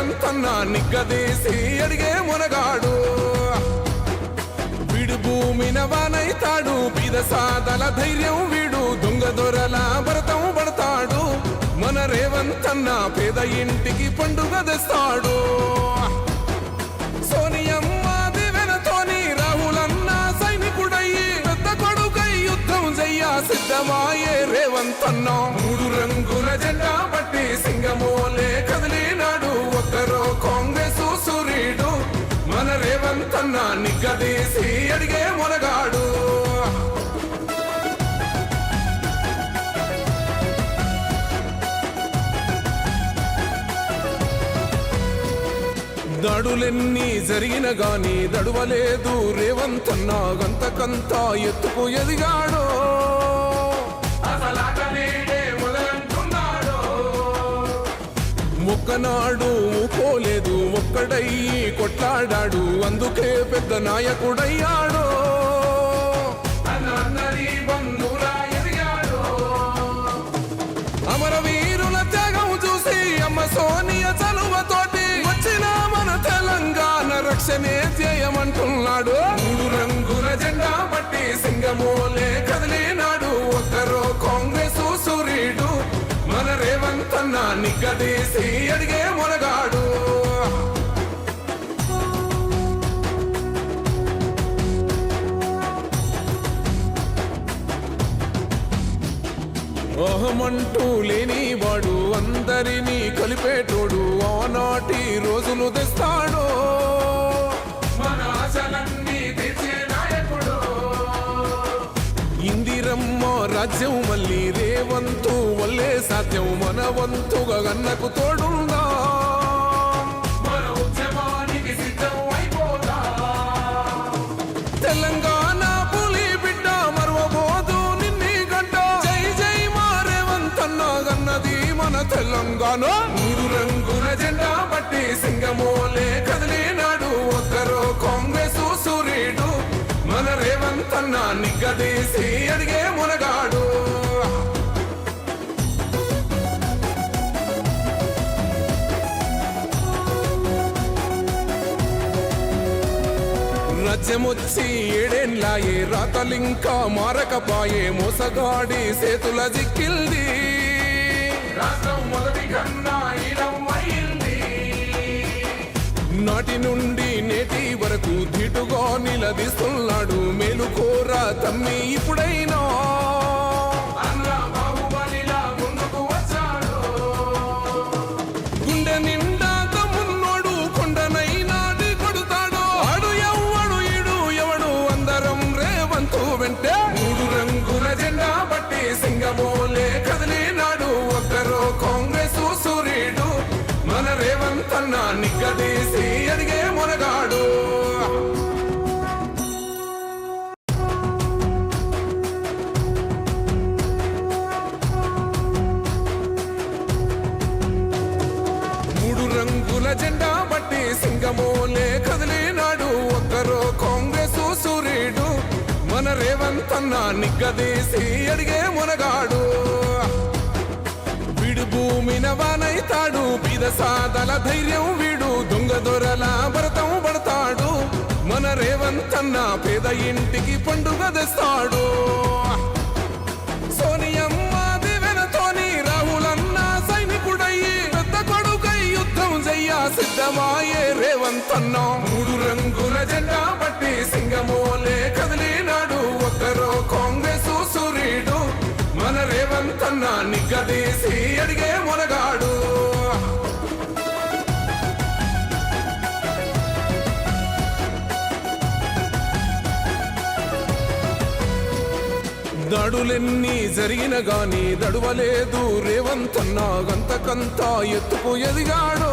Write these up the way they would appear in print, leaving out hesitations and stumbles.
రేవంత్ అన్న నిగ్గదీసి అడిగే మునగాడు. వీడు భూమిన వానైతాడు, బీద సాదల ధైర్యం వీడు, దొంగ దొరల భరతం పడతాడు. మన రేవంత్ అన్న పేద ఇంటికి పండుగ తెస్తాడు. సోనియమ్మ దివెనతోని రాహులన్న సైనికుడయ్యి పెద్ద కొడుకై యుద్ధం చెయ్య సిద్ధమాయే రేవంత్ అన్న. 3 రంగుల జెండా పట్టి సింగమోలే కదిలినాడు, ఒక్కరో కాంగ్రెస్ సూర్యుడు. మన రేవంత్ అన్న నిగ్గదీసి అడిగే మునగాడు. దాడులెన్ని జరిగిన గాని దడువలేదు రేవంత్ అన్న, గంతకంతా ఎత్తుకు ఎదిగాడు. ఒక్కనాడు ఊకోలేదు, ఒక్కడయ్యి కొట్లాడాడు, అందుకే పెద్ద నాయకుడయ్యాడు. అమరవీరుల త్యాగం చూసి అమ్మ సోనియ చలువతోటి వచ్చిన మన తెలంగాణ రక్షణే చేయమంటున్నాడు. 3 రంగుల జెండా పట్టి సింగమోలే కదిలినాడు, ఒక్కరో కాంగ్రెస్ సూర్యుడు. మన రేవంత్ అన్న నిగ్గదీసి అడిగే మునగాడు. అహమంటూ లేనివాడు, అందరినీ కలిపేటోడు, ఆనాటి రోజులు తెస్తాడు. మన ఆశలన్నీ తీర్చే నాయకుడు. ఇందిరమ్మ రాజ్యం మళ్ళీ రేవంతు వల్లే సాధ్యం, మన వంతుగా గన్నకు తోడుందా. మన ఉద్యమానికి సిద్ధం అయిపోదా. తెలంగాణ పులి బిడ్డ మరవబోదు నిన్ని గంట. జై జై మా రేవంత్ అన్న గన్నది మన తెలంగాణ. 3 రంగుల జెండా పట్టి సింగమోలే కదిలినాడు, ఒక్కరో కాంగ్రెస్ సూర్యుడు. మన రేవంత్ అన్న నిగ్గదీసి అడిగే మునగాడు. రాజ్యమొచ్చి 7 ఏళ్లాయే, రాతలింకా మారకపాయే, మోసగాడి సేతుల జిక్కిల్ది. రాష్ట్రం మొదటి కన్నా ఈలమైంది. నాటి నుండి నేటి వరకు ధీటుగా నిలదీస్తున్నాడు, మేలుకోరా తమ్మి ఇప్పుడైనా. గుండె నిండా తమ్మున్నోడు, కొండనైనా కొడుతాడు. ఆడు ఎవ్వడు ఈడు ఎవడు, అందరం రేవంతు వెంటే. 3 రంగుల జెండా పట్టి సింగమోలే కదిలినాడు, ఒక్కరో కాంగ్రెస్ సూర్యుడు. మన రేవంత్ అన్న నిగ్గదీసి అడిగే మునగాడు. జెండా బట్టి సింగమోలే కదిలినాడు, ఒక్కరో కాంగ్రెస్ సూర్యుడు. మన రేవంత్ అన్న నిగ్గదీసి అడిగే మునగాడు. వీడు భూమిన వానైతాడు, బీద సాదల ధైర్యం వీడు, దొంగ దొరల భరతం పడతాడు. మన రేవంత్ అన్న పేద ఇంటికి పండుగ తెస్తాడు. సోనియమ్మ దివెనతోని రాహులన్న సైనికుడయ్యి పెద్ద కొడుకై యుద్ధం చెయ్య సిద్ధమాయే రేవంత్ అన్న. 3 రంగుల జెండా పట్టి సింగమోలే కదిలినాడు, ఒక్కరో కాంగ్రెస్ సూర్యుడు. మన రేవంత్ అన్న నిగ్గదీసి అడిగే మునగాడు. దాడులెన్ని జరిగిన గాని దడువలేదు రేవంత్ అన్న, గంతకంతా ఎత్తుకు ఎదిగాడు.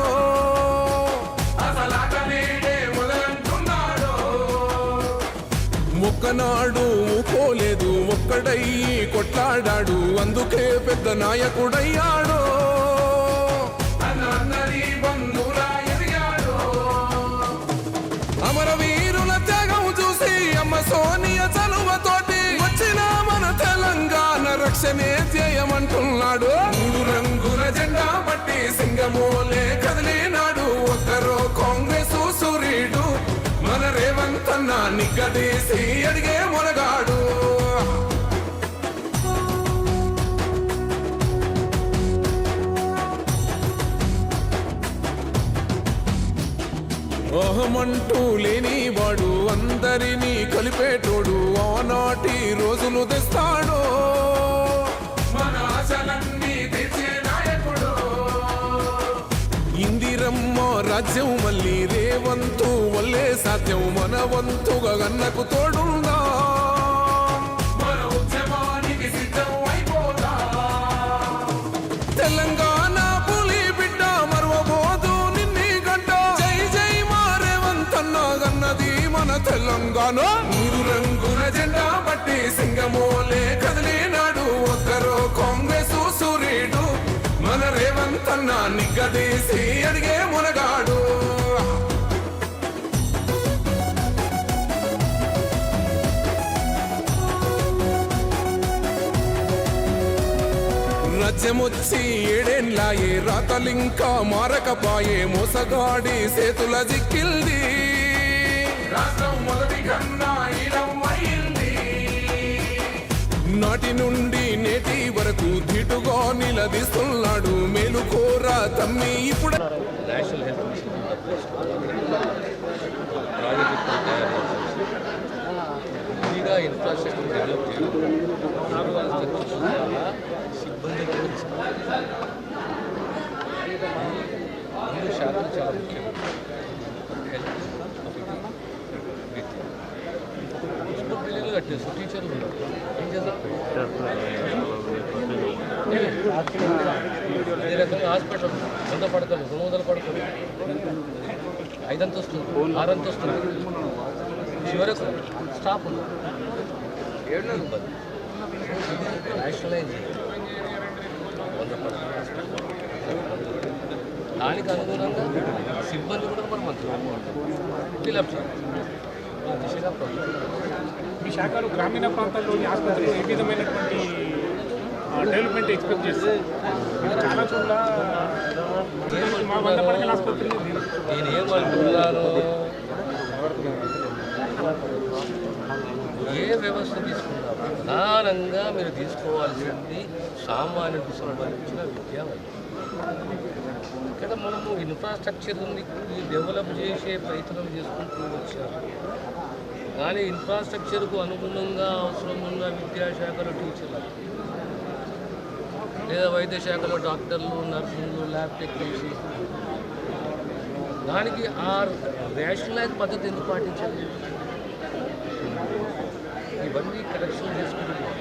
ఒక్కనాడు ఊకోలేదు, ఒక్కడయ్యి కొట్లాడాడు, అందుకే పెద్ద నాయకుడయ్యాడు. అమరవీరుల త్యాగం చూసి అమ్మ సోనియ చలువతోటి వచ్చిన మన తెలంగాణ రక్షణే చేయమంటున్నాడు. 3 రంగుల జెండా పట్టి సింగమోలే కదిలినాడు, నిగ్గదీసి అడిగే మొనగాడు. అహమంటూ లేనివాడు అందరినీ కలిపేటోడు ఆనాటి రోజులు తెస్తాడు. మన ఆశలన్నీ తెచ్చే నాయకుడు. ఇందిరమ్మ రాజ్యం మళ్ళీ రేవంతు వల్లే సాధ్యం. మన వంతుగా గన్నకు తోడుందా, మన ఉద్యమానికి సిద్ధం అయిపోదా. తెలంగాణ పులి బిడ్డ మరవబోదు నిన్ని గడ్డ. జై జై మా రేవంత్ అన్నా గన్నది మన తెలంగాణ. నీరు రంగుల జెండా బట్టి సింగమోలే కదిలినాడు. ఒక్కరో కాంగ్రెస్ సూర్యుడు మన రేవంత్ అన్నా నిగ్గదీసి అడిగే మునగాడు. రాజ్యమొచ్చి ఏడేండ్లాయే రాతలింకా మారకపాయే. మోసగాడి సేతుల జిక్కిల్ది రాష్ట్రం మొదటి కన్నా ఈలమైంది. నాటి నుండి నేటి వరకు ధీటుగా నిలదీస్తున్నాడు. మేలుకోరా తమ్మి ఇప్పుడు. నేషనల్ హెల్త్ మిషన్ ప్రాజెక్టు తయారు ఫ్రీగా ఇన్ఫ్రాస్ట్రక్చర్ డెవలప్ చేయడం, సిబ్బంది మూడు శాతం చాలా ముఖ్యం. హెల్త్, విద్య, పిల్లలు కట్టేస్తారు, టీచర్లు ఉన్నారు. ఏం చేద్దాం? అదే రకంగా హాస్పిటల్ 100 పడకలు, 200 పడకలు, 5 అంతస్తులు, 6 అంతస్తులు, చివరకు స్టాఫ్ ఉన్నారు. 7 ఇబ్బంది. నేషనలైజ్ 100 పడకలు హాస్పిటల్. దానికి అనుగుణంగా సిబ్బంది కూడా మనం ఫిలప్ చేయాలి. దిశగా మీ శాఖలో గ్రామీణ ప్రాంతాల్లోని ఆసుపత్రులు ఏ విధమైనటువంటి డెవలప్మెంట్ ఎక్స్పెక్ట్ చేస్తారు? చాలా చోట్ల మా 100 పడకల ఆసుపత్రులు. నేను ఏమంటున్నాను, ఏ వ్యవస్థ తీసుకున్నా ప్రధానంగా మీరు తీసుకోవాల్సింది సామాన్యుడికి సంబంధించిన విద్యా వైద్యం. ఇక్కడ మనము ఇన్ఫ్రాస్ట్రక్చర్ని డెవలప్ చేసే ప్రయత్నం చేసుకుంటూ వచ్చారు. కానీ ఇన్ఫ్రాస్ట్రక్చర్కు అనుగుణంగా అవసరం ఉన్న విద్యాశాఖలో టీచర్లు, లేదా వైద్య శాఖలో డాక్టర్లు, నర్సులు, ల్యాబ్ టెక్నీషియన్స్, దానికి ఆ రేషనలైజ్ పద్ధతి ఎందుకు పాటించాలి? ఇవన్నీ కరెక్షన్ చేసుకుంటున్నాం.